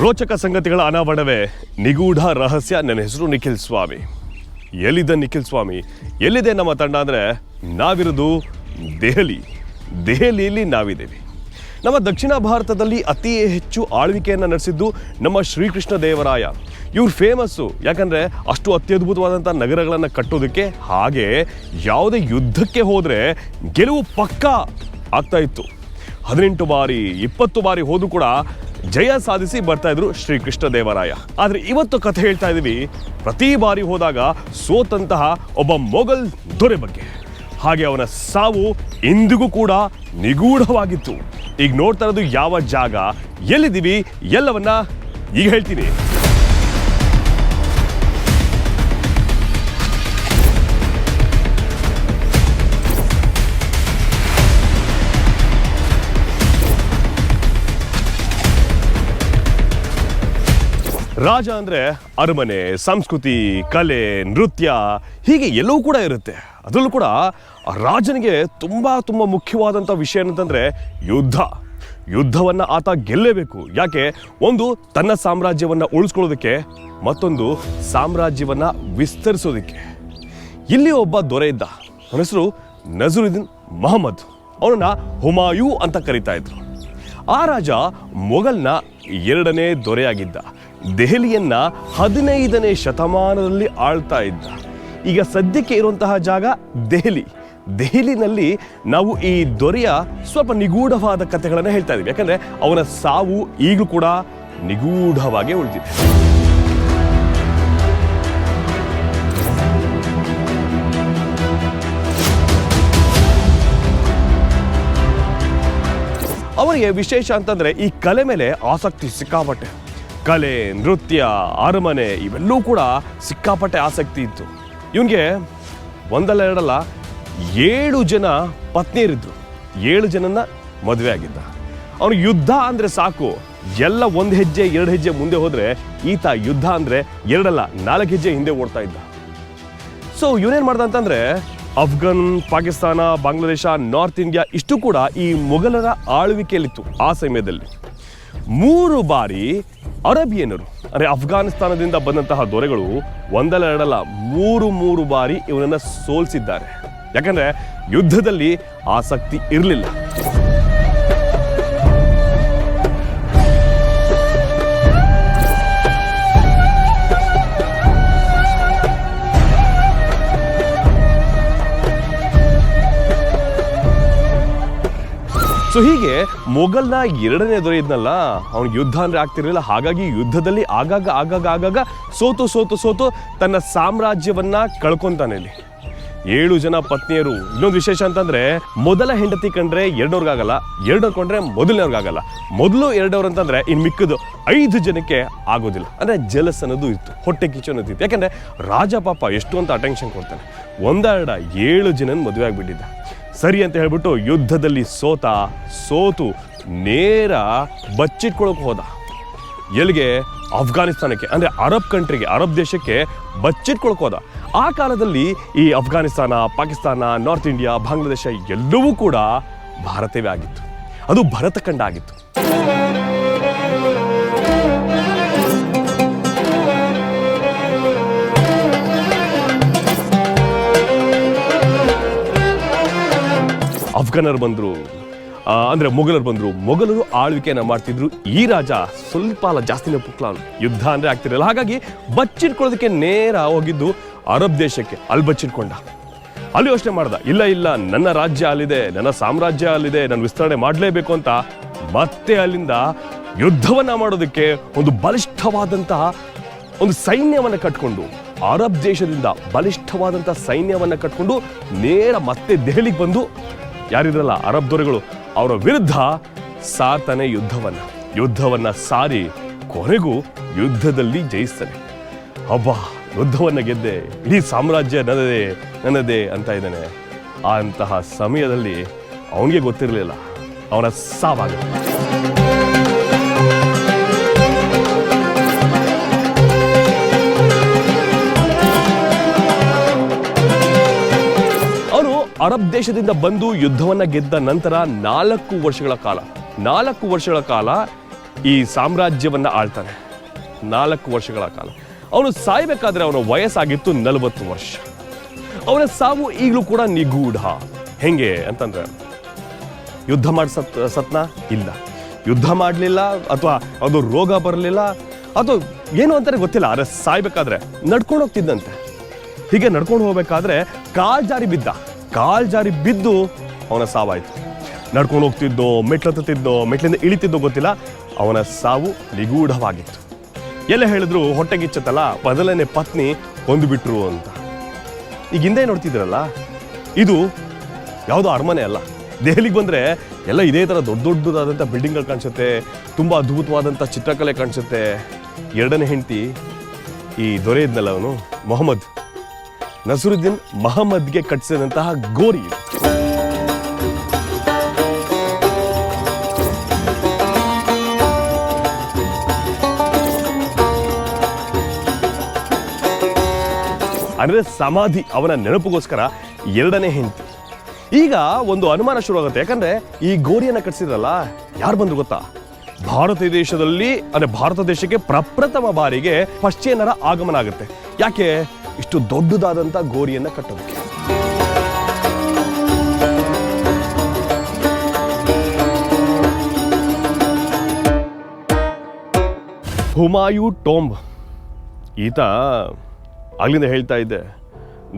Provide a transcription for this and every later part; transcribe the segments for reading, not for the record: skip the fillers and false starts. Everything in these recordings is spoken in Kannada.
ರೋಚಕ ಸಂಗತಿಗಳ ಅನಾವರಣವೇ ನಿಗೂಢ ರಹಸ್ಯ. ನನ್ನ ಹೆಸರು ನಿಖಿಲ್ ಸ್ವಾಮಿ. ಎಲ್ಲಿದೆ ನಿಖಿಲ್ ಸ್ವಾಮಿ? ಎಲ್ಲಿದೆ ನಮ್ಮ ತಂಡ ಅಂದರೆ ನಾವಿರೋದು ದೆಹಲಿಯಲ್ಲಿ ನಾವಿದ್ದೇವೆ. ನಮ್ಮ ದಕ್ಷಿಣ ಭಾರತದಲ್ಲಿ ಅತಿ ಹೆಚ್ಚು ಆಳ್ವಿಕೆಯನ್ನು ನಡೆಸಿದ್ದು ನಮ್ಮ ಶ್ರೀಕೃಷ್ಣ ದೇವರಾಯ. ಇವ್ರು ಫೇಮಸ್ಸು, ಯಾಕಂದರೆ ಅಷ್ಟು ಅತ್ಯದ್ಭುತವಾದಂಥ ನಗರಗಳನ್ನು ಕಟ್ಟೋದಕ್ಕೆ. ಹಾಗೆ ಯಾವುದೇ ಯುದ್ಧಕ್ಕೆ ಹೋದರೆ ಗೆಲುವು ಪಕ್ಕಾ ಆಗ್ತಾ ಇತ್ತು. 18 ಬಾರಿ 20 ಬಾರಿ ಹೋದರೂ ಕೂಡ ಜಯ ಸಾಧಿಸಿ ಬರ್ತಾ ಇದ್ರು ಶ್ರೀಕೃಷ್ಣ ದೇವರಾಯ. ಆದರೆ ಇವತ್ತು ಕಥೆ ಹೇಳ್ತಾ ಇದ್ದೀವಿ ಪ್ರತಿ ಬಾರಿ ಹೋದಾಗ ಸೋತಂತಹ ಒಬ್ಬ ಮೊಘಲ್ ದೊರೆ ಬಗ್ಗೆ. ಹಾಗೆ ಅವನ ಸಾವು ಇಂದಿಗೂ ಕೂಡ ನಿಗೂಢವಾಗಿತ್ತು. ಈಗ ನೋಡ್ತಾ ಇರೋದು ಯಾವ ಜಾಗ, ಎಲ್ಲಿದ್ದೀವಿ, ಎಲ್ಲವನ್ನ ಈಗ ಹೇಳ್ತೀನಿ. ರಾಜ ಅಂದರೆ ಅರಮನೆ, ಸಂಸ್ಕೃತಿ, ಕಲೆ, ನೃತ್ಯ ಹೀಗೆ ಎಲ್ಲವೂ ಕೂಡ ಇರುತ್ತೆ. ಅದರಲ್ಲೂ ಕೂಡ ರಾಜನಿಗೆ ತುಂಬ ಮುಖ್ಯವಾದಂಥ ವಿಷಯ ಏನಂತಂದರೆ ಯುದ್ಧವನ್ನು ಆತ ಗೆಲ್ಲೇಬೇಕು. ಯಾಕೆ? ಒಂದು, ತನ್ನ ಸಾಮ್ರಾಜ್ಯವನ್ನು ಉಳಿಸ್ಕೊಳ್ಳೋದಕ್ಕೆ, ಮತ್ತೊಂದು ಸಾಮ್ರಾಜ್ಯವನ್ನು ವಿಸ್ತರಿಸೋದಕ್ಕೆ. ಇಲ್ಲಿ ಒಬ್ಬ ದೊರೆ ಇದ್ದ, ಅವನ ಹೆಸರು ನಜರುದ್ದೀನ್ ಮಹಮ್ಮದ್. ಅವನನ್ನ ಹುಮಾಯೂ ಅಂತ ಕರೀತಾ ಇದ್ರು. ಆ ರಾಜ ಮೊಘಲ್ನ 2ನೇ ದೊರೆಯಾಗಿದ್ದ. ದೆಹಲಿಯನ್ನ 15ನೇ ಶತಮಾನದಲ್ಲಿ ಆಳ್ತಾ ಇದ್ದ. ಈಗ ಸದ್ಯಕ್ಕೆ ಇರುವಂತಹ ಜಾಗ ದೆಹಲಿನಲ್ಲಿ ನಾವು ಈ ದೊರೆಯ ಸ್ವಲ್ಪ ನಿಗೂಢವಾದ ಕಥೆಗಳನ್ನು ಹೇಳ್ತಾ ಇದ್ದೀವಿ. ಯಾಕಂದ್ರೆ ಅವನ ಸಾವು ಈಗಲೂ ಕೂಡ ನಿಗೂಢವಾಗಿ ಉಳಿದಿದೆ. ಅವರಿಗೆ ವಿಶೇಷ ಅಂತಂದ್ರೆ ಈ ಕಲೆ ಮೇಲೆ ಆಸಕ್ತಿ ಸಿಕ್ಕಾಪಟ್ಟೆ. ಕಲೆ, ನೃತ್ಯ, ಅರಮನೆ ಇವೆಲ್ಲವೂ ಕೂಡ ಸಿಕ್ಕಾಪಟ್ಟೆ ಆಸಕ್ತಿ ಇತ್ತು. ಇವನಿಗೆ ಒಂದಲ್ಲ ಎರಡಲ್ಲ 7 ಜನ ಪತ್ನಿಯರಿದ್ರು. 7 ಜನನ್ನ ಮದುವೆ ಆಗಿದ್ದ. ಅವನು ಯುದ್ಧ ಅಂದರೆ ಸಾಕು, ಎಲ್ಲ 1 ಹೆಜ್ಜೆ 2 ಹೆಜ್ಜೆ ಮುಂದೆ ಹೋದರೆ ಈತ ಯುದ್ಧ ಅಂದರೆ 2 ಅಲ್ಲ 4 ಹೆಜ್ಜೆ ಹಿಂದೆ ಓಡ್ತಾ ಇದ್ದ. ಸೊ ಇವನೇನು ಮಾಡ್ದ ಅಂತಂದರೆ ಅಫ್ಘಾನ್, ಪಾಕಿಸ್ತಾನ, ಬಾಂಗ್ಲಾದೇಶ, ನಾರ್ತ್ ಇಂಡಿಯಾ ಇಷ್ಟು ಕೂಡ ಈ ಮೊಘಲರ ಆಳ್ವಿಕೆಯಲ್ಲಿತ್ತು. ಆ ಸಮಯದಲ್ಲಿ 3 ಬಾರಿ ಅರಬಿಯನ್ನರು ಅಂದರೆ ಅಫ್ಘಾನಿಸ್ತಾನದಿಂದ ಬಂದಂತಹ ದೊರೆಗಳು ಒಂದಲ್ಲ ಎರಡಲ್ಲ 3 ಬಾರಿ ಇವನನ್ನು ಸೋಲಿಸಿದ್ದಾರೆ. ಯಾಕಂದರೆ ಯುದ್ಧದಲ್ಲಿ ಆಸಕ್ತಿ ಇರಲಿಲ್ಲ. ಸೊ ಹೀಗೆ ಮೊಘಲ್ನ 2ನೇ ದೊರೆ ಇದ್ನಲ್ಲ, ಅವ್ನಿಗೆ ಯುದ್ಧ ಅಂದರೆ ಆಗ್ತಿರಲಿಲ್ಲ. ಹಾಗಾಗಿ ಯುದ್ಧದಲ್ಲಿ ಆಗಾಗ ಸೋತು ತನ್ನ ಸಾಮ್ರಾಜ್ಯವನ್ನ ಕಳ್ಕೊಂತಾನೆ. ಇಲ್ಲಿ 7 ಜನ ಪತ್ನಿಯರು. ಇನ್ನೊಂದು ವಿಶೇಷ ಅಂತಂದ್ರೆ ಮೊದಲ ಹೆಂಡತಿ ಕಂಡ್ರೆ 2ಅವ್ರಿಗಾಗಲ್ಲ, 2 ಕೊಂಡ್ರೆ ಮೊದಲನೇವ್ರಿಗಾಗಲ್ಲ. ಮೊದಲು 2 ಅಂತಂದ್ರೆ ಇನ್ನು ಮಿಕ್ಕದು 5 ಜನಕ್ಕೆ ಆಗೋದಿಲ್ಲ. ಅಂದ್ರೆ ಜಲಸ್ ಅನ್ನೋದು ಇತ್ತು, ಹೊಟ್ಟೆ ಕಿಚ್ಚು ಅನ್ನೋದು ಇತ್ತು. ಯಾಕಂದ್ರೆ ರಾಜ ಪಾಪ ಎಷ್ಟು ಅಂತ ಅಟೆನ್ಷನ್ ಕೊಡ್ತಾನೆ. 7 ಜನನ ಮದುವೆ ಆಗಿಬಿಟ್ಟಿದ್ದ. ಸರಿ ಅಂತ ಹೇಳ್ಬಿಟ್ಟು ಯುದ್ಧದಲ್ಲಿ ಸೋತು ನೇರ ಬಚ್ಚಿಟ್ಕೊಳಕ್ಕೆ ಹೋದ. ಎಲ್ಲಿಗೆ? ಅಫ್ಘಾನಿಸ್ತಾನಕ್ಕೆ, ಅಂದರೆ ಅರಬ್ ಕಂಟ್ರಿಗೆ, ಅರಬ್ ದೇಶಕ್ಕೆ ಬಚ್ಚಿಟ್ಕೊಳಕ್ಕೆ ಹೋದ. ಆ ಕಾಲದಲ್ಲಿ ಈ ಅಫ್ಘಾನಿಸ್ತಾನ, ಪಾಕಿಸ್ತಾನ, ನಾರ್ತ್ ಇಂಡಿಯಾ, ಬಾಂಗ್ಲಾದೇಶ ಎಲ್ಲವೂ ಕೂಡ ಭಾರತವೇ ಆಗಿತ್ತು. ಅದು ಭರತಖಂಡ ಆಗಿತ್ತು. ಅಫ್ಘಾನರು ಬಂದರು, ಅಂದರೆ ಮೊಘಲರು ಬಂದರು. ಮೊಘಲರು ಆಳ್ವಿಕೆಯನ್ನು ಮಾಡ್ತಿದ್ರು. ಈ ರಾಜ ಸ್ವಲ್ಪ ಅಲ್ಲ ಜಾಸ್ತಿನೇ ಪುಕ್ಲಾನ್, ಯುದ್ಧ ಅಂದರೆ ಆಗ್ತಿರಲಿಲ್ಲ. ಹಾಗಾಗಿ ಬಚ್ಚಿಟ್ಕೊಳ್ಳೋದಕ್ಕೆ ನೇರ ಹೋಗಿದ್ದು ಅರಬ್ ದೇಶಕ್ಕೆ. ಅಲ್ಲಿ ಬಚ್ಚಿಟ್ಕೊಂಡ. ಅಲ್ಲಿ ಯೋಚನೆ ಮಾಡ್ದ, ಇಲ್ಲ ನನ್ನ ರಾಜ್ಯ ಅಲ್ಲಿದೆ, ನನ್ನ ಸಾಮ್ರಾಜ್ಯ ಅಲ್ಲಿದೆ, ನಾನು ವಿಸ್ತರಣೆ ಮಾಡಲೇಬೇಕು ಅಂತ ಮತ್ತೆ ಅಲ್ಲಿಂದ ಯುದ್ಧವನ್ನು ಮಾಡೋದಕ್ಕೆ ಒಂದು ಬಲಿಷ್ಠವಾದಂತಹ ಒಂದು ಸೈನ್ಯವನ್ನು ಕಟ್ಕೊಂಡು, ಅರಬ್ ದೇಶದಿಂದ ಬಲಿಷ್ಠವಾದಂಥ ಸೈನ್ಯವನ್ನು ಕಟ್ಕೊಂಡು ನೇರ ಮತ್ತೆ ದೆಹಲಿಗೆ ಬಂದು ಯಾರಿದ್ರಲ್ಲ ಅರಬ್ ದೊರೆಗಳು, ಅವರ ವಿರುದ್ಧ ಸಾರ್ತಾನೆ ಯುದ್ಧವನ್ನ ಸಾರಿ ಕೊನೆಗೂ ಯುದ್ಧದಲ್ಲಿ ಜಯಿಸ್ತಾನೆ. ಹಬ್ಬ, ಯುದ್ಧವನ್ನು ಗೆದ್ದೆ, ಇಡೀ ಸಾಮ್ರಾಜ್ಯ ನನ್ನದೇ ಅಂತ ಇದ್ದಾನೆ. ಅಂತಹ ಸಮಯದಲ್ಲಿ ಅವನಿಗೆ ಗೊತ್ತಿರಲಿಲ್ಲ ಅವನ ಸಾವಾಗುತ್ತೆ. ಅರಬ್ ದೇಶದಿಂದ ಬಂದು ಯುದ್ಧವನ್ನ ಗೆದ್ದ ನಂತರ 4 ವರ್ಷಗಳ ಕಾಲ ಈ ಸಾಮ್ರಾಜ್ಯವನ್ನು ಆಳ್ತಾನೆ 4 ವರ್ಷಗಳ ಕಾಲ. ಅವನು ಸಾಯಬೇಕಾದ್ರೆ ಅವನ ವಯಸ್ಸಾಗಿತ್ತು 40 ವರ್ಷ. ಅವನ ಸಾವು ಈಗಲೂ ಕೂಡ ನಿಗೂಢ. ಹೆಂಗೆ ಅಂತಂದ್ರೆ ಯುದ್ಧ ಮಾಡಿ ಸತ್ನ ಇಲ್ಲ, ಯುದ್ಧ ಮಾಡಲಿಲ್ಲ, ಅಥವಾ ಅದು ರೋಗ ಬರಲಿಲ್ಲ, ಅಥವಾ ಏನು ಅಂತಾರೆ ಗೊತ್ತಿಲ್ಲ. ಆದರೆ ಸಾಯ್ಬೇಕಾದ್ರೆ ನಡ್ಕೊಂಡು ಹೋಗ್ತಿದ್ದಂತೆ. ಹೀಗೆ ನಡ್ಕೊಂಡು ಹೋಗ್ಬೇಕಾದ್ರೆ ಕಾಲ್ ಜಾರಿ ಬಿದ್ದು ಅವನ ಸಾವಾಯಿತು. ನಡ್ಕೊಂಡು ಹೋಗ್ತಿದ್ದೋ, ಮೆಟ್ಲತ್ತಿದ್ದೋ, ಮೆಟ್ಲಿಂದ ಇಳಿತಿದ್ದೋ ಗೊತ್ತಿಲ್ಲ, ಅವನ ಸಾವು ನಿಗೂಢವಾಗಿತ್ತು. ಎಲ್ಲ ಹೇಳಿದ್ರು ಹೊಟ್ಟೆಗಿಚ್ಚತ್ತಲ್ಲ, ಮೊದಲನೇ ಪತ್ನಿ ಕೊಂದುಬಿಟ್ರು ಅಂತ. ಈಗ ಹಿಂದೆ ನೋಡ್ತಿದ್ರಲ್ಲ, ಇದು ಯಾವುದೋ ಅರಮನೆ ಅಲ್ಲ. ದೆಹಲಿಗೆ ಬಂದರೆ ಎಲ್ಲ ಇದೇ ಥರ ದೊಡ್ಡದಾದಂಥ ಬಿಲ್ಡಿಂಗ್ಗಳು ಕಾಣಿಸುತ್ತೆ, ತುಂಬ ಅದ್ಭುತವಾದಂಥ ಚಿತ್ರಕಲೆ ಕಾಣಿಸುತ್ತೆ. ಎರಡನೇ ಹೆಂಡತಿ ಈ ದೊರೆ ಇದ್ನಲ್ಲ, ಅವನು ಮೊಹಮ್ಮದ್ ನಸರುದ್ದೀನ್ ಮಹಮ್ಮದ್ಗೆ ಕಟ್ಟಿಸಿದಂತಹ ಗೋರಿ. ಅಂದರೆ ಸಮಾಧಿ, ಅವನ ನೆನಪಿಗೋಸ್ಕರ ಎರಡನೇ ಹೆಂಡತಿ. ಈಗ ಒಂದು ಅನುಮಾನ ಶುರುವಾಗುತ್ತೆ. ಯಾಕಂದ್ರೆ ಈ ಗೋರಿಯನ್ನು ಕಟ್ಟಿಸಿದ್ರಲ್ಲ, ಯಾರು ಬಂದ್ರು ಗೊತ್ತಾ? ಭಾರತ ದೇಶದಲ್ಲಿ, ಅಂದರೆ ಭಾರತ ದೇಶಕ್ಕೆ ಪ್ರಪ್ರಥಮ ಬಾರಿಗೆ ಪಶ್ಚಿಮರ ಆಗಮನ ಆಗುತ್ತೆ. ಯಾಕೆ? ಇಷ್ಟು ದೊಡ್ಡದಾದಂಥ ಗೋರಿಯನ್ನು ಕಟ್ಟೋದಕ್ಕೆ. ಹುಮಾಯು ಟೋಂಬ್ ಈತ ಅಲ್ಲಿಂದ ಹೇಳ್ತಾ ಇದ್ದೆ,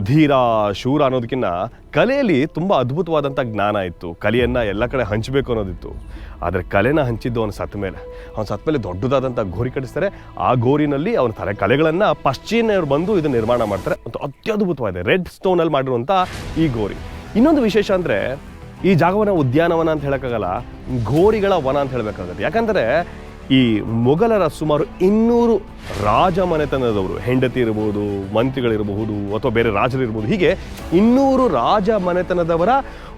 ಧೀರ ಶೂರ ಅನ್ನೋದಕ್ಕಿಂತ ಕಲೆಯಲ್ಲಿ ತುಂಬ ಅದ್ಭುತವಾದಂಥ ಜ್ಞಾನ ಇತ್ತು. ಕಲೆಯನ್ನು ಎಲ್ಲ ಕಡೆ ಹಂಚಬೇಕು ಅನ್ನೋದಿತ್ತು. ಆದರೆ ಕಲೆನ ಹಂಚಿದ್ದು ಅವನು ಸತ್ತ ಮೇಲೆ ದೊಡ್ಡದಾದಂಥ ಗೋರಿ ಕಟ್ಟಿಸ್ತಾರೆ. ಆ ಗೋರಿನಲ್ಲಿ ಅವನ ಕಲೆಗಳನ್ನು ಪಶ್ಚಿಮರು ಬಂದು ಇದನ್ನು ನಿರ್ಮಾಣ ಮಾಡ್ತಾರೆ. ಅಂತ ಅತ್ಯದ್ಭುತವಾಗಿದೆ, ರೆಡ್ ಸ್ಟೋನಲ್ಲಿ ಮಾಡಿರುವಂಥ ಈ ಗೋರಿ. ಇನ್ನೊಂದು ವಿಶೇಷ ಅಂದರೆ, ಈ ಜಾಗವನ್ನು ಉದ್ಯಾನವನ ಅಂತ ಹೇಳೋಕ್ಕಾಗಲ್ಲ, ಗೋರಿಗಳ ವನ ಅಂತ ಹೇಳಬೇಕಾಗುತ್ತೆ. ಯಾಕಂದರೆ ಈ ಮೊಘಲರ ಸುಮಾರು 200 ರಾಜಮನೆತನದವರು, ಹೆಂಡತಿ ಇರಬಹುದು, ಮಂತ್ರಿಗಳಿರಬಹುದು, ಅಥವಾ ಬೇರೆ ರಾಜರಿರ್ಬೋದು, ಹೀಗೆ 200 ರಾಜಮನೆತನದವರ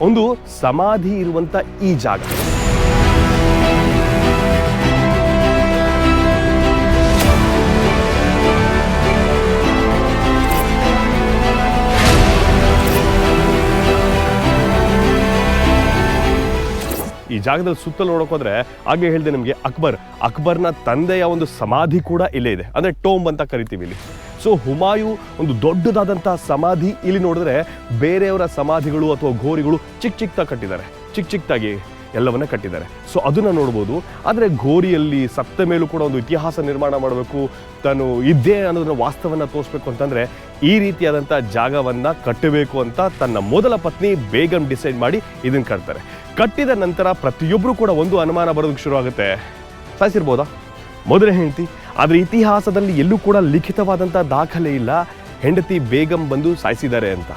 ಒಂದು ಸಮಾಧಿ ಇರುವಂಥ ಈ ಜಾಗ. ಈ ಜಾಗದಲ್ಲಿ ಸುತ್ತಲೂ ನೋಡೋಕೋದ್ರೆ, ಹಾಗೆ ಹೇಳಿದೆ ನಿಮಗೆ, ಅಕ್ಬರ್ನ ತಂದೆಯ ಒಂದು ಸಮಾಧಿ ಕೂಡ ಇಲ್ಲೇ ಇದೆ. ಅಂದರೆ ಟೋಂಬ್ ಅಂತ ಕರಿತೀವಿ ಇಲ್ಲಿ. ಸೊ ಹುಮಾಯು ಒಂದು ದೊಡ್ಡದಾದಂಥ ಸಮಾಧಿ. ಇಲ್ಲಿ ನೋಡಿದ್ರೆ ಬೇರೆಯವರ ಸಮಾಧಿಗಳು ಅಥವಾ ಗೋರಿಗಳು ಚಿಕ್ಕದಾಗಿ ಎಲ್ಲವನ್ನ ಕಟ್ಟಿದ್ದಾರೆ. ಸೊ ಅದನ್ನು ನೋಡ್ಬೋದು. ಆದರೆ ಗೋರಿಯಲ್ಲಿ ಸತ್ತ ಮೇಲೂ ಕೂಡ ಒಂದು ಇತಿಹಾಸ ನಿರ್ಮಾಣ ಮಾಡಬೇಕು, ತಾನು ಇದ್ದೇ ಅನ್ನೋದನ್ನ ವಾಸ್ತವವನ್ನು ತೋರಿಸ್ಬೇಕು ಅಂತಂದರೆ ಈ ರೀತಿಯಾದಂಥ ಜಾಗವನ್ನು ಕಟ್ಟಬೇಕು ಅಂತ ತನ್ನ ಮೊದಲ ಪತ್ನಿ ಬೇಗಂ ಡಿಸೈಡ್ ಮಾಡಿ ಇದನ್ನು ಕಟ್ತಾರೆ. ಕಟ್ಟಿದ ನಂತರ ಪ್ರತಿಯೊಬ್ಬರು ಕೂಡ ಒಂದು ಅನುಮಾನ ಬರೋದಕ್ಕೆ ಶುರುವಾಗುತ್ತೆ, ಸಾಯಿಸಿರ್ಬೋದಾ ಮೊದಲೇ ಹೆಂಡತಿ? ಆದರೆ ಇತಿಹಾಸದಲ್ಲಿ ಎಲ್ಲೂ ಕೂಡ ಲಿಖಿತವಾದಂಥ ದಾಖಲೆ ಇಲ್ಲ ಹೆಂಡತಿ ಬೇಗಂ ಬಂದು ಸಾಯಿಸಿದ್ದಾರೆ ಅಂತ.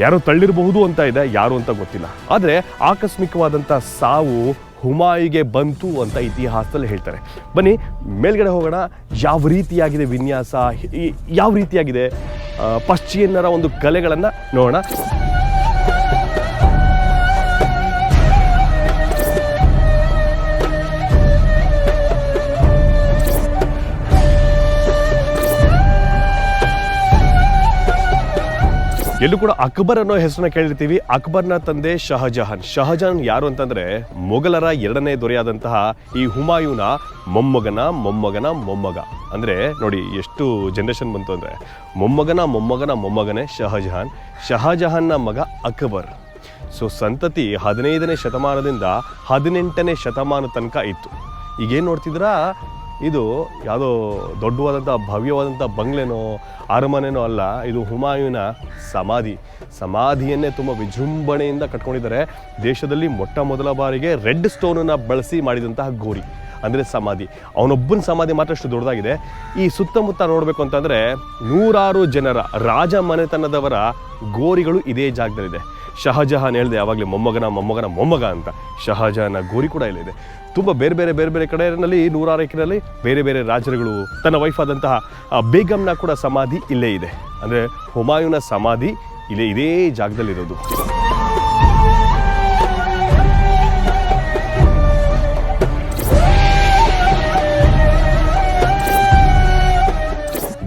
ಯಾರೋ ತಳ್ಳಿರಬಹುದು ಅಂತ ಇದೆ, ಯಾರು ಅಂತ ಗೊತ್ತಿಲ್ಲ. ಆದರೆ ಆಕಸ್ಮಿಕವಾದಂಥ ಸಾವು ಹುಮಾಯುಗೆ ಬಂತು ಅಂತ ಇತಿಹಾಸದಲ್ಲಿ ಹೇಳ್ತಾರೆ. ಬನ್ನಿ ಮೇಲ್ಗಡೆ ಹೋಗೋಣ. ಯಾವ ರೀತಿಯಾಗಿದೆ ವಿನ್ಯಾಸ, ಯಾವ ರೀತಿಯಾಗಿದೆ ಪಶ್ಚಿಮರ ಒಂದು ಕಲೆಗಳನ್ನು ನೋಡೋಣ. ಎಲ್ಲೂ ಕೂಡ ಅಕ್ಬರ್ ಅನ್ನೋ ಹೆಸರನ್ನ ಕೇಳಿರ್ತೀವಿ. ಅಕ್ಬರ್ನ ತಂದೆ ಶಹಜಹಾನ್ ಯಾರು ಅಂತಂದ್ರೆ ಮೊಘಲರ 2ನೇ ದೊರೆಯಾದಂತಹ ಈ ಹುಮಾಯೂನ ಮೊಮ್ಮಗ. ಅಂದ್ರೆ ನೋಡಿ ಎಷ್ಟು ಜನರೇಷನ್ ಬಂತು ಅಂದ್ರೆ, ಮೊಮ್ಮಗನೇ ಶಹಜಹಾನ್ನ ಮಗ ಅಕ್ಬರ್. ಸೊ ಸಂತತಿ 15ನೇ ಶತಮಾನದಿಂದ 18ನೇ ಶತಮಾನ ತನಕ ಇತ್ತು. ಈಗೇನು ನೋಡ್ತಿದ್ರಾ, ಇದು ಯಾವುದೋ ದೊಡ್ಡವಾದಂಥ ಭವ್ಯವಾದಂಥ ಬಂಗ್ಲೆನೋ ಅರಮನೆನೋ ಅಲ್ಲ, ಇದು ಹುಮಾಯೂನ ಸಮಾಧಿಯನ್ನೇ ತುಂಬ ವಿಜೃಂಭಣೆಯಿಂದ ಕಟ್ಕೊಂಡಿದ್ದಾರೆ. ದೇಶದಲ್ಲಿ ಮೊಟ್ಟ ಮೊದಲ ಬಾರಿಗೆ ರೆಡ್ ಸ್ಟೋನನ್ನು ಬಳಸಿ ಮಾಡಿದಂತಹ ಗೋರಿ ಅಂದರೆ ಸಮಾಧಿ. ಅವನೊಬ್ಬನ ಸಮಾಧಿ ಮಾತ್ರ ಅಷ್ಟು ದೊಡ್ಡದಾಗಿದೆ. ಈ ಸುತ್ತಮುತ್ತ ನೋಡಬೇಕು ಅಂತಂದರೆ 100 ಜನರ ರಾಜಮನೆತನದವರ ಗೋರಿಗಳು ಇದೇ ಜಾಗದಲ್ಲಿದೆ. ಶಹಜಹಾನ್ ಹೇಳಿದೆ ಯಾವಾಗಲೇ ಮೊಮ್ಮಗ ಅಂತ. ಶಹಜಹಾನ ಗೋರಿ ಕೂಡ ಇಲ್ಲಿದೆ. ತುಂಬ ಬೇರೆ ಬೇರೆ ಕಡೆಯಲ್ಲಿ 100 ಎಕರೆಯಲ್ಲಿ ಬೇರೆ ಬೇರೆ ರಾಜರುಗಳು, ತನ್ನ ವೈಫ್ ಆದಂತಹ ಬೇಗಂನ ಕೂಡ ಸಮಾಧಿ ಇಲ್ಲೇ ಇದೆ. ಅಂದರೆ ಹುಮಾಯೂನ ಸಮಾಧಿ ಇದೇ ಜಾಗದಲ್ಲಿರೋದು.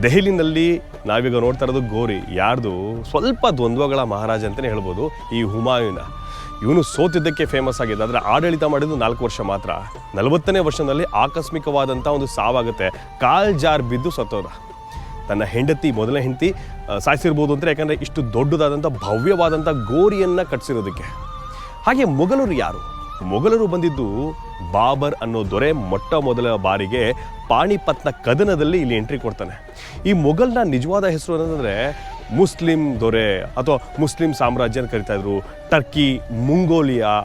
ದೆಹಲಿನಲ್ಲಿ ನಾವೀಗ ನೋಡ್ತಾ ಇರೋದು ಗೋರಿ ಯಾರ್ದು? ಸ್ವಲ್ಪ ದ್ವಂದ್ವಗಳ ಮಹಾರಾಜ ಅಂತಲೇ ಹೇಳ್ಬೋದು ಈ ಹುಮಾಯೂನ. ಇವನು ಸೋತಿದ್ದಕ್ಕೆ ಫೇಮಸ್ ಆಗಿದೆ. ಆದರೆ ಆಡಳಿತ ಮಾಡಿದ್ದು 4 ವರ್ಷ ಮಾತ್ರ. 40ನೇ ವರ್ಷದಲ್ಲಿ ಆಕಸ್ಮಿಕವಾದಂಥ ಒಂದು ಸಾವಾಗುತ್ತೆ. ಕಾಲ್ ಜಾರ್ ಬಿದ್ದು ಸತ್ತೋದ. ತನ್ನ ಮೊದಲನೇ ಹೆಂಡತಿ ಸಾಯಿಸಿರ್ಬೋದು ಅಂತ, ಯಾಕಂದರೆ ಇಷ್ಟು ದೊಡ್ಡದಾದಂಥ ಭವ್ಯವಾದಂಥ ಗೋರಿಯನ್ನು ಕಟ್ಟಿಸಿರೋದಕ್ಕೆ. ಹಾಗೆ ಮೊಘಲರು ಯಾರು? ಮೊಘಲರು ಬಂದಿದ್ದು ಬಾಬರ್ ಅನ್ನೋ ದೊರೆ ಮೊಟ್ಟ ಮೊದಲ ಬಾರಿಗೆ ಪಾಣಿಪತ್ನ ಕದನದಲ್ಲಿ ಇಲ್ಲಿ ಎಂಟ್ರಿ ಕೊಡ್ತಾನೆ. ಈ ಮೊಘಲ್ನ ನಿಜವಾದ ಹೆಸರು ಅಂತಂದರೆ ಮುಸ್ಲಿಂ ದೊರೆ ಅಥವಾ ಮುಸ್ಲಿಂ ಸಾಮ್ರಾಜ್ಯ ಅಂತ ಕರಿತಾ ಇದ್ರು. ಟರ್ಕಿ, ಮುಂಗೋಲಿಯಾ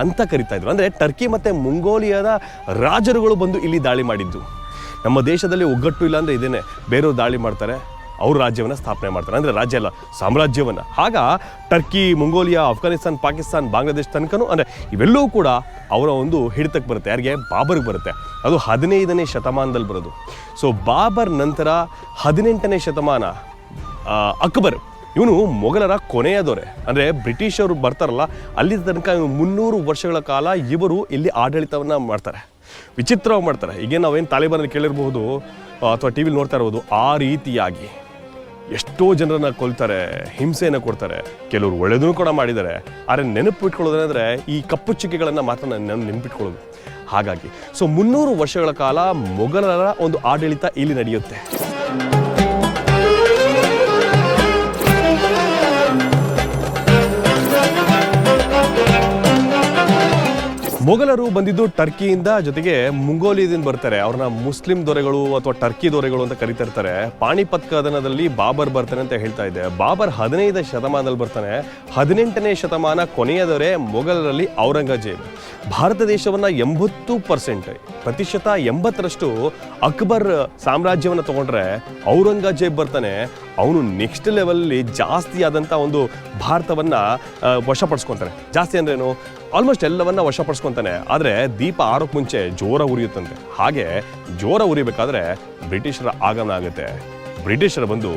ಅಂತ ಕರಿತಾ ಇದ್ರು. ಅಂದರೆ ಟರ್ಕಿ ಮತ್ತು ಮುಂಗೋಲಿಯಾದ ರಾಜರುಗಳು ಬಂದು ಇಲ್ಲಿ ದಾಳಿ ಮಾಡಿದ್ದು. ನಮ್ಮ ದೇಶದಲ್ಲಿ ಒಗ್ಗಟ್ಟು ಇಲ್ಲ ಅಂದರೆ ಇದೇನೆ, ಬೇರೆಯವ್ರು ದಾಳಿ ಮಾಡ್ತಾರೆ, ಅವ್ರ ರಾಜ್ಯವನ್ನು ಸ್ಥಾಪನೆ ಮಾಡ್ತಾರೆ. ಅಂದರೆ ರಾಜ್ಯ ಅಲ್ಲ, ಸಾಮ್ರಾಜ್ಯವನ್ನು. ಆಗ ಟರ್ಕಿ, ಮಂಗೋಲಿಯಾ, ಅಫ್ಘಾನಿಸ್ತಾನ್, ಪಾಕಿಸ್ತಾನ್, ಬಾಂಗ್ಲಾದೇಶ ತನಕನೂ ಅಂದರೆ ಇವೆಲ್ಲವೂ ಕೂಡ ಅವರ ಒಂದು ಹಿಡಿತಕ್ಕೆ ಬರುತ್ತೆ. ಯಾರಿಗೆ? ಬಾಬರ್ಗೆ ಬರುತ್ತೆ. ಅದು 15ನೇ ಶತಮಾನದಲ್ಲಿ ಬರೋದು. ಸೊ ಬಾಬರ್ ನಂತರ 18ನೇ ಶತಮಾನ ಅಕ್ಬರ್, ಇವನು ಮೊಘಲರ ಕೊನೆಯ ದೊರೆ. ಅಂದರೆ ಬ್ರಿಟಿಷರು ಬರ್ತಾರಲ್ಲ, ಅಲ್ಲಿ ತನಕ 300 ವರ್ಷಗಳ ಕಾಲ ಇವರು ಇಲ್ಲಿ ಆಡಳಿತವನ್ನು ಮಾಡ್ತಾರೆ. ವಿಚಿತ್ರವಾಗಿ ಮಾಡ್ತಾರೆ. ಈಗ ನಾವೇನು ತಾಲಿಬಾನಲ್ಲಿ ಕೇಳಿರಬಹುದು ಅಥವಾ ಟಿ ವಿಲಿ ನೋಡ್ತಾ ಇರ್ಬೋದು, ಆ ರೀತಿಯಾಗಿ ಎಷ್ಟೋ ಜನರನ್ನ ಕೊಲ್ತಾರೆ, ಹಿಂಸೆಯನ್ನು ಕೊಡ್ತಾರೆ. ಕೆಲವರು ಒಳ್ಳೆದೂ ಕೂಡ ಮಾಡಿದ್ದಾರೆ. ಆದರೆ ನೆನಪಿಟ್ಕೊಳ್ಳೋದಂದರೆ ಈ ಕಪ್ಪು ಚುಕ್ಕೆಗಳನ್ನು ಮಾತ್ರ ನೆನಪಿಟ್ಕೊಳ್ಳೋದು. ಹಾಗಾಗಿ 300 ವರ್ಷಗಳ ಕಾಲ ಮೊಘಲರ ಒಂದು ಆಡಳಿತ ಇಲ್ಲಿ ನಡೆಯುತ್ತೆ. ಮೊಘಲರು ಬಂದಿದ್ದು ಟರ್ಕಿಯಿಂದ, ಜೊತೆಗೆ ಮುಂಗೋಲಿಯದಿಂದ ಬರ್ತಾರೆ. ಅವ್ರನ್ನ ಮುಸ್ಲಿಂ ದೊರೆಗಳು ಅಥವಾ ಟರ್ಕಿ ದೊರೆಗಳು ಅಂತ ಕರಿತಾ ಇರ್ತಾರೆ. ಪಾಣಿಪತ್ ಕದನದಲ್ಲಿ ಬಾಬರ್ ಬರ್ತಾನೆ ಅಂತ ಹೇಳ್ತಾ ಇದ್ದೆ. ಬಾಬರ್ 15ನೇ ಶತಮಾನದಲ್ಲಿ ಬರ್ತಾನೆ. 18ನೇ ಶತಮಾನ ಕೊನೆಯ ದೊರೆ ಮೊಘಲರಲ್ಲಿ ಔರಂಗಜೇಬ್. ಭಾರತ ದೇಶವನ್ನು 80% ಅಕ್ಬರ್ ಸಾಮ್ರಾಜ್ಯವನ್ನು ತಗೊಂಡ್ರೆ ಔರಂಗಜೇಬ್ ಬರ್ತಾನೆ. ಅವನು ನೆಕ್ಸ್ಟ್ ಲೆವೆಲ್ಲಿ ಜಾಸ್ತಿ ಆದಂಥ ಒಂದು ಭಾರತವನ್ನು ವಶಪಡಿಸ್ಕೊತಾನೆ. ಜಾಸ್ತಿ ಅಂದ್ರೇನು? ಆಲ್ಮೋಸ್ಟ್ ಎಲ್ಲವನ್ನ ವಶಪಡಿಸ್ಕೊತಾನೆ. ಆದರೆ ದೀಪ ಆರೋಕ್ಕೆ ಮುಂಚೆ ಜೋರ ಉರಿಯುತ್ತಂತೆ. ಹಾಗೆ ಜೋರ ಉರಿಬೇಕಾದ್ರೆ ಬ್ರಿಟಿಷರ ಆಗಮನ ಆಗುತ್ತೆ. ಬ್ರಿಟಿಷರು ಬಂದು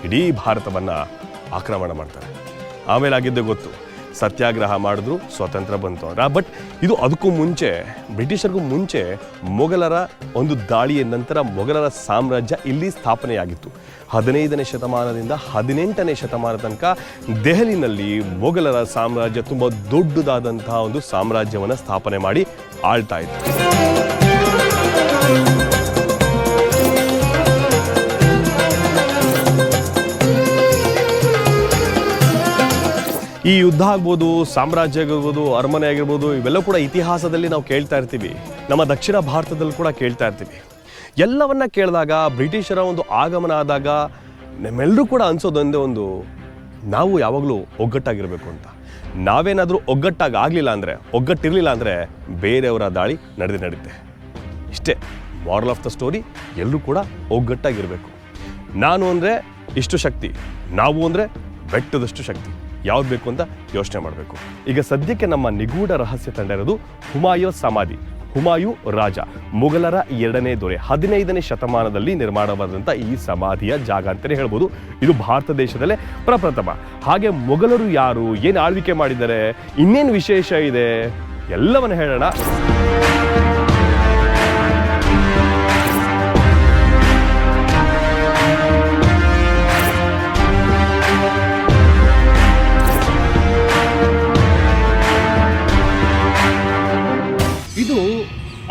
ಇಡೀ ಭಾರತವನ್ನು ಆಕ್ರಮಣ ಮಾಡ್ತಾರೆ. ಆಮೇಲೆ ಆಗಿದ್ದು ಗೊತ್ತು, ಸತ್ಯಾಗ್ರಹ ಮಾಡಿದ್ರು, ಸ್ವಾತಂತ್ರ್ಯ ಬಂತು. ಬಟ್ ಇದು ಅದಕ್ಕೂ ಮುಂಚೆ, ಬ್ರಿಟಿಷರಿಗೂ ಮುಂಚೆ ಮೊಘಲರ ಒಂದು ದಾಳಿಯ ನಂತರ ಮೊಘಲರ ಸಾಮ್ರಾಜ್ಯ ಇಲ್ಲಿ ಸ್ಥಾಪನೆಯಾಗಿತ್ತು. 15ನೇ ಶತಮಾನದಿಂದ 18ನೇ ಶತಮಾನ ತನಕ ದೆಹಲಿನಲ್ಲಿ ಮೊಘಲರ ಸಾಮ್ರಾಜ್ಯ ತುಂಬ ದೊಡ್ಡದಾದಂತಹ ಒಂದು ಸಾಮ್ರಾಜ್ಯವನ್ನು ಸ್ಥಾಪನೆ ಮಾಡಿ ಆಳ್ತಾ ಇತ್ತು. ಈ ಯುದ್ಧ ಆಗ್ಬೋದು, ಸಾಮ್ರಾಜ್ಯ ಆಗಿರ್ಬೋದು, ಅರಮನೆ ಆಗಿರ್ಬೋದು, ಇವೆಲ್ಲ ಕೂಡ ಇತಿಹಾಸದಲ್ಲಿ ನಾವು ಕೇಳ್ತಾ ಇರ್ತೀವಿ. ನಮ್ಮ ದಕ್ಷಿಣ ಭಾರತದಲ್ಲಿ ಕೂಡ ಕೇಳ್ತಾ ಇರ್ತೀವಿ. ಎಲ್ಲವನ್ನ ಕೇಳಿದಾಗ, ಬ್ರಿಟಿಷರ ಒಂದು ಆಗಮನ ಆದಾಗ ನಮ್ಮೆಲ್ಲರೂ ಕೂಡ ಅನ್ಸೋದೊಂದೇ ಒಂದು, ನಾವು ಯಾವಾಗಲೂ ಒಗ್ಗಟ್ಟಾಗಿರಬೇಕು ಅಂತ. ನಾವೇನಾದರೂ ಒಗ್ಗಟ್ಟಿರಲಿಲ್ಲ ಅಂದರೆ ಬೇರೆಯವರ ದಾಳಿ ನಡೆಯುತ್ತೆ. ಇಷ್ಟೇ ಮಾರಲ್ ಆಫ್ ದ ಸ್ಟೋರಿ. ಎಲ್ಲರೂ ಕೂಡ ಒಗ್ಗಟ್ಟಾಗಿರಬೇಕು. ನಾನು ಅಂದರೆ ಇಷ್ಟು ಶಕ್ತಿ, ನಾವು ಅಂದರೆ ಬೆಟ್ಟದಷ್ಟು ಶಕ್ತಿ. ಯಾವ್ದು ಬೇಕು ಅಂತ ಯೋಚನೆ ಮಾಡಬೇಕು. ಈಗ ಸದ್ಯಕ್ಕೆ ನಮ್ಮ ನಿಗೂಢ ರಹಸ್ಯ ತಂಡ ಇರೋದು ಹುಮಾಯೂನ್ ಸಮಾಧಿ. ಹುಮಾಯೂನ್ ರಾಜ, ಮೊಘಲರ 2ನೇ ದೊರೆ, 15ನೇ ಶತಮಾನದಲ್ಲಿ ನಿರ್ಮಾಣವಾದಂಥ ಈ ಸಮಾಧಿಯ ಜಾಗ ಅಂತಲೇ ಹೇಳ್ಬೋದು. ಇದು ಭಾರತ ದೇಶದಲ್ಲೇ ಪ್ರಪ್ರಥಮ. ಹಾಗೆ ಮೊಘಲರು ಯಾರು, ಏನು ಆಳ್ವಿಕೆ ಮಾಡಿದ್ದಾರೆ, ಇನ್ನೇನು ವಿಶೇಷ ಇದೆ, ಎಲ್ಲವನ್ನು ಹೇಳೋಣ.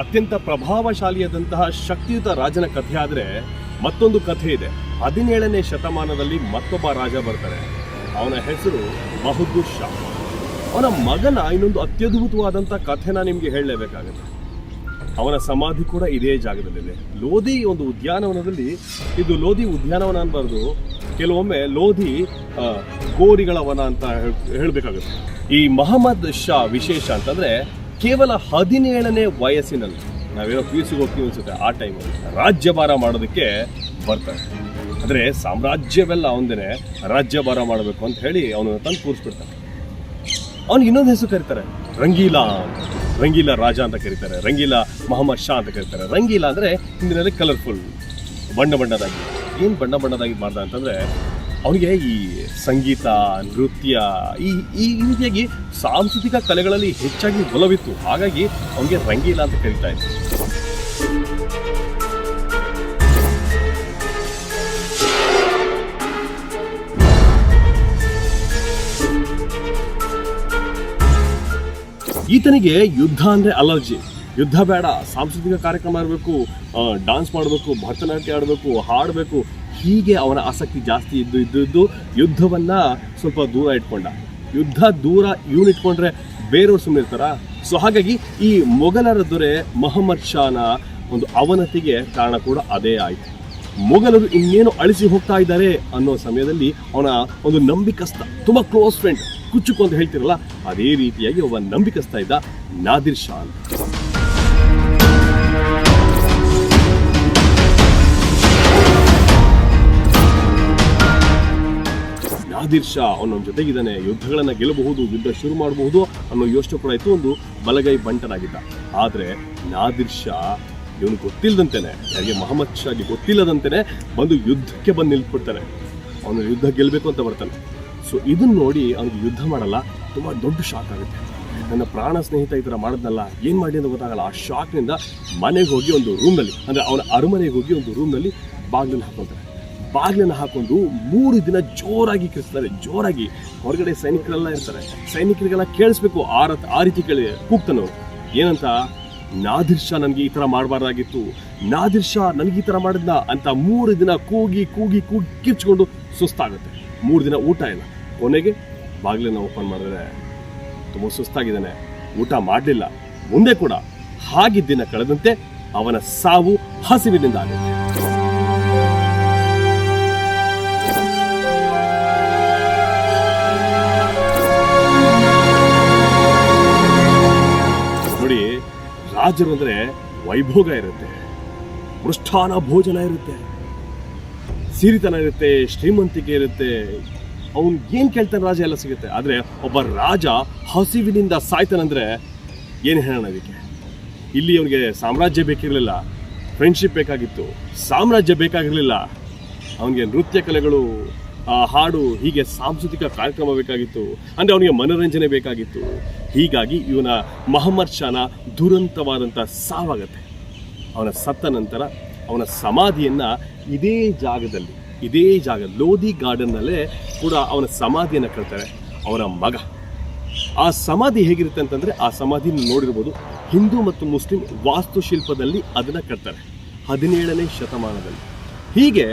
ಅತ್ಯಂತ ಪ್ರಭಾವಶಾಲಿಯಾದಂತಹ ಶಕ್ತಿಯುತ ರಾಜನ ಕಥೆ ಆದರೆ ಮತ್ತೊಂದು ಕಥೆ ಇದೆ. 17ನೇ ಶತಮಾನದಲ್ಲಿ ಮತ್ತೊಬ್ಬ ರಾಜ ಬರ್ತಾರೆ. ಅವನ ಹೆಸರು ಬಹದ್ದೂರ್ ಶಾ. ಅವನ ಮಗನ ಇನ್ನೊಂದು ಅತ್ಯದ್ಭುತವಾದಂಥ ಕಥೆನ ನಿಮಗೆ ಹೇಳಲೇಬೇಕಾಗುತ್ತೆ. ಅವನ ಸಮಾಧಿ ಕೂಡ ಇದೇ ಜಾಗದಲ್ಲಿದೆ, ಲೋಧಿ ಒಂದು ಉದ್ಯಾನವನದಲ್ಲಿ. ಇದು ಲೋಧಿ ಉದ್ಯಾನವನ ಅನ್ಬಾರ್ದು, ಕೆಲವೊಮ್ಮೆ ಲೋಧಿ ಗೋರಿಗಳ ವನ ಅಂತ ಹೇಳಬೇಕಾಗುತ್ತೆ. ಈ ಮಹಮ್ಮದ್ ಶಾ ವಿಶೇಷ ಅಂತಂದ್ರೆ ಕೇವಲ 17ನೇ ವಯಸ್ಸಿನಲ್ಲಿ, ನಾವೇನೋ PUC ಹೋಗ್ತೀವಿ ಅನ್ಸುತ್ತೆ, ಆ ಟೈಮಲ್ಲಿ ರಾಜ್ಯಭಾರ ಮಾಡೋದಕ್ಕೆ ಬರ್ತಾರೆ. ಅಂದರೆ ಸಾಮ್ರಾಜ್ಯವೆಲ್ಲ ಅವನದೇನೆ, ರಾಜ್ಯಭಾರ ಮಾಡಬೇಕು ಅಂತ ಹೇಳಿ ಅವನನ್ನು ತಂದು ಕೂರಿಸ್ಬಿಡ್ತಾರೆ. ಅವ್ನಿಗೆ ಇನ್ನೊಂದು ಹೆಸರು ಕರೀತಾರೆ, ರಂಗೀಲಾ. ರಂಗೀಲಾ ರಾಜ ಅಂತ ಕರೀತಾರೆ, ರಂಗೀಲಾ ಮಹಮ್ಮದ್ ಶಾ ಅಂತ ಕರೀತಾರೆ. ರಂಗೀಲಾ ಅಂದರೆ ಹಿಂದಿನಲ್ಲಿ ಕಲರ್ಫುಲ್, ಬಣ್ಣದಾಗಿ. ಏನು ಬಣ್ಣದಾಗಿ ಮಾಡ್ದ ಅಂತಂದರೆ ಅವನಿಗೆ ಈ ಸಂಗೀತ, ನೃತ್ಯ, ಈ ರೀತಿಯಾಗಿ ಸಾಂಸ್ಕೃತಿಕ ಕಲೆಗಳಲ್ಲಿ ಹೆಚ್ಚಾಗಿ ಒಲವಿತ್ತು. ಹಾಗಾಗಿ ಅವನಿಗೆ ರಂಗೀಲಾ ಅಂತ ಕರೀತಾ ಇದ್ರು. ಈತನಿಗೆ ಯುದ್ಧ ಅಂದರೆ ಅಲರ್ಜಿ. ಯುದ್ಧ ಬೇಡ, ಸಾಂಸ್ಕೃತಿಕ ಕಾರ್ಯಕ್ರಮ ಇರಬೇಕು, ಡಾನ್ಸ್ ಮಾಡಬೇಕು, ಭರತನಾಟ್ಯ ಆಡಬೇಕು, ಹಾಡಬೇಕು, ಹೀಗೆ ಅವನ ಆಸಕ್ತಿ ಜಾಸ್ತಿ ಇದ್ದು ಯುದ್ಧವನ್ನು ಸ್ವಲ್ಪ ದೂರ ಇಟ್ಕೊಂಡ. ಯುದ್ಧ ದೂರ ಇವನು ಇಟ್ಕೊಂಡ್ರೆ ಬೇರೆಯವ್ರು ಸುಮ್ಮನೆ ಇರ್ತಾರ. ಸೊ ಹಾಗಾಗಿ ಈ ಮೊಘಲರ ದೊರೆ ಮೊಹಮ್ಮದ್ ಶಾನ ಒಂದು ಅವನತಿಗೆ ಕಾರಣ ಕೂಡ ಅದೇ ಆಯಿತು. ಮೊಘಲರು ಇನ್ನೇನು ಅಳಿಸಿ ಹೋಗ್ತಾ ಇದ್ದಾರೆ ಅನ್ನೋ ಸಮಯದಲ್ಲಿ ಅವನ ಒಂದು ನಂಬಿಕಸ್ಥ, ತುಂಬ ಕ್ಲೋಸ್ ಫ್ರೆಂಡ್, ಕುಚ್ಚುಕು ಅಂತ ಹೇಳ್ತಿರಲ್ಲ, ಅದೇ ರೀತಿಯಾಗಿ ಒಬ್ಬ ನಂಬಿಕಸ್ಥ ಇದ್ದ ನಾದಿರ್ ಶಾ ಅಂತ. ನಾದಿರ್ ಶಾ ಅವನ ಜೊತೆಗಿದ್ದಾನೆ, ಯುದ್ಧಗಳನ್ನು ಗೆಲ್ಲಬಹುದು, ಯುದ್ಧ ಶುರು ಮಾಡಬಹುದು ಅನ್ನೋ ಯೋಚನೆ ಕೂಡ ಇತ್ತು. ಒಂದು ಬಲಗೈ ಬಂಟನಾಗಿದ್ದ. ಆದರೆ ನಾದಿರ್ ಶಾ ಇವನು ಗೊತ್ತಿಲ್ಲದಂತೆಯೇ, ಯಾರಿಗೆ ಮೊಹಮ್ಮದ್ ಶಾಗೆ ಗೊತ್ತಿಲ್ಲದಂತೆಯೇ ಬಂದು ಯುದ್ಧಕ್ಕೆ ಬಂದು ನಿಲ್ಬಿಡ್ತಾನೆ. ಅವನು ಯುದ್ಧ ಗೆಲ್ಲಬೇಕು ಅಂತ ಬರ್ತಾನೆ. ಸೊ ಇದನ್ನು ನೋಡಿ ಅವನಿಗೆ ಯುದ್ಧ ಮಾಡಲ್ಲ, ತುಂಬ ದೊಡ್ಡ ಶಾಕ್ ಆಗುತ್ತೆ. ನನ್ನ ಪ್ರಾಣ ಸ್ನೇಹಿತ ಈ ಥರ ಮಾಡಿದ್ನಲ್ಲ, ಏನು ಮಾಡಿ ಅಂತ ಗೊತ್ತಾಗಲ್ಲ. ಆ ಶಾಕ್ನಿಂದ ಮನೆಗೆ ಹೋಗಿ ಒಂದು ರೂಮ್ನಲ್ಲಿ, ಅಂದರೆ ಅವನ ಅರಮನೆಗೆ ಹೋಗಿ ಒಂದು ರೂಮ್ನಲ್ಲಿ ಬಾಗಿಲನ್ನು ಹಾಕೊಳ್ತಾನೆ. ಬಾಗಿಲನ್ನು ಹಾಕೊಂಡು 3 ದಿನ ಜೋರಾಗಿ ಕಿರಿಸ್ತಾರೆ. ಜೋರಾಗಿ ಹೊರಗಡೆ ಸೈನಿಕರೆಲ್ಲ ಇರ್ತಾರೆ, ಸೈನಿಕರಿಗೆಲ್ಲ ಕೇಳಿಸ್ಬೇಕು. ಆ ರೀತಿ ಕೂಗ್ತಾನವ್ರು. ಏನಂತ, ನಾದಿರ್ ಶಾ ನನಗೆ ಈ ಥರ ಮಾಡಬಾರ್ದಾಗಿತ್ತು, ನಾದಿರ್ ಶಾ ನನಗೆ ಈ ಥರ ಮಾಡಿದ್ನ ಅಂತ 3 ದಿನ ಕೂಗಿ ಕೂಗಿ ಕೂಗಿ ಕಿರ್ಚ್ಕೊಂಡು ಸುಸ್ತಾಗುತ್ತೆ. 3 ದಿನ ಊಟ ಇಲ್ಲ. ಕೊನೆಗೆ ಬಾಗಿಲನ್ನು ಓಪನ್ ಮಾಡಿದ್ರೆ ತುಂಬ ಸುಸ್ತಾಗಿದ್ದಾನೆ, ಊಟ ಮಾಡಲಿಲ್ಲ. ಮುಂದೆ ಕೂಡ ಹಾಗೆ ದಿನ ಕಳೆದಂತೆ ಅವನ ಸಾವು ಹಸಿವಿನಿಂದ ಆಗುತ್ತೆ. ನೋಡಿ, ರಾಜರು ಅಂದರೆ ವೈಭೋಗ ಇರುತ್ತೆ, ಮೃಷ್ಟಾನ ಭೋಜನ ಇರುತ್ತೆ, ಸಿರಿತನ ಇರುತ್ತೆ, ಶ್ರೀಮಂತಿಕೆ ಇರುತ್ತೆ. ಅವನು ಏನು ಕೇಳ್ತಾನೆ ರಾಜ ಎಲ್ಲ ಸಿಗುತ್ತೆ. ಆದರೆ ಒಬ್ಬ ರಾಜ ಹಸಿವಿನಿಂದ ಸಾಯ್ತಾನಂದರೆ ಏನು ಹೇಳೋಣ ಅದಕ್ಕೆ? ಇಲ್ಲಿ ಅವನಿಗೆ ಸಾಮ್ರಾಜ್ಯ ಬೇಕಿರಲಿಲ್ಲ, ಫ್ರೆಂಡ್ಶಿಪ್ ಬೇಕಾಗಿತ್ತು. ಸಾಮ್ರಾಜ್ಯ ಬೇಕಾಗಿರಲಿಲ್ಲ, ಅವನಿಗೆ ನೃತ್ಯ ಕಲೆಗಳು, ಹಾಡು, ಹೀಗೆ ಸಾಂಸ್ಕೃತಿಕ ಕಾರ್ಯಕ್ರಮ ಬೇಕಾಗಿತ್ತು. ಅಂದರೆ ಅವನಿಗೆ ಮನೋರಂಜನೆ ಬೇಕಾಗಿತ್ತು. ಹೀಗಾಗಿ ಇವನ ಮೊಹಮ್ಮದ್ ಶಾನ ದುರಂತವಾದಂಥ ಸಾವಾಗತ್ತೆ. ಅವನ ಸತ್ತ ನಂತರ ಅವನ ಸಮಾಧಿಯನ್ನು ಇದೇ ಜಾಗ ಲೋಧಿ ಗಾರ್ಡನ್ನಲ್ಲೇ ಕೂಡ ಅವನ ಸಮಾಧಿಯನ್ನು ಕಟ್ತಾರೆ ಅವನ ಮಗ. ಆ ಸಮಾಧಿ ಹೇಗಿರುತ್ತೆ ಅಂತಂದರೆ, ಆ ಸಮಾಧಿ ನೋಡಿರ್ಬೋದು, ಹಿಂದೂ ಮತ್ತು ಮುಸ್ಲಿಂ ವಾಸ್ತುಶಿಲ್ಪದಲ್ಲಿ ಅದನ್ನು ಕಟ್ತಾರೆ 17ನೇ ಶತಮಾನದಲ್ಲಿ. ಹೀಗೆ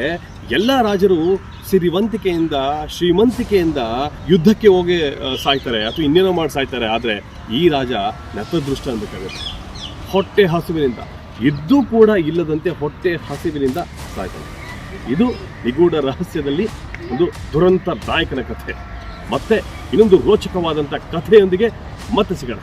ಎಲ್ಲ ರಾಜರು ಸಿರಿವಂತಿಕೆಯಿಂದ, ಶ್ರೀಮಂತಿಕೆಯಿಂದ ಯುದ್ಧಕ್ಕೆ ಹೋಗಿ ಸಾಯ್ತಾರೆ ಅಥವಾ ಇನ್ನೇನೋ ಮಾಡಿ ಸಾಯ್ತಾರೆ. ಆದರೆ ಈ ರಾಜ ನತದೃಷ್ಟ ಅನ್ಬೇಕಾಗುತ್ತೆ. ಹೊಟ್ಟೆ ಹಸಿವಿನಿಂದ, ಇದ್ದೂ ಕೂಡ ಇಲ್ಲದಂತೆ ಹೊಟ್ಟೆ ಹಸಿವಿನಿಂದ ಸಾಯ್ತಾನೆ. ಇದು ನಿಗೂಢ ರಹಸ್ಯದಲ್ಲಿ ಒಂದು ದುರಂತ ನಾಯಕನ ಕಥೆ. ಮತ್ತೆ ಇನ್ನೊಂದು ರೋಚಕವಾದಂಥ ಕಥೆಯೊಂದಿಗೆ ಮತ್ತೆ ಸಿಗೋಣ.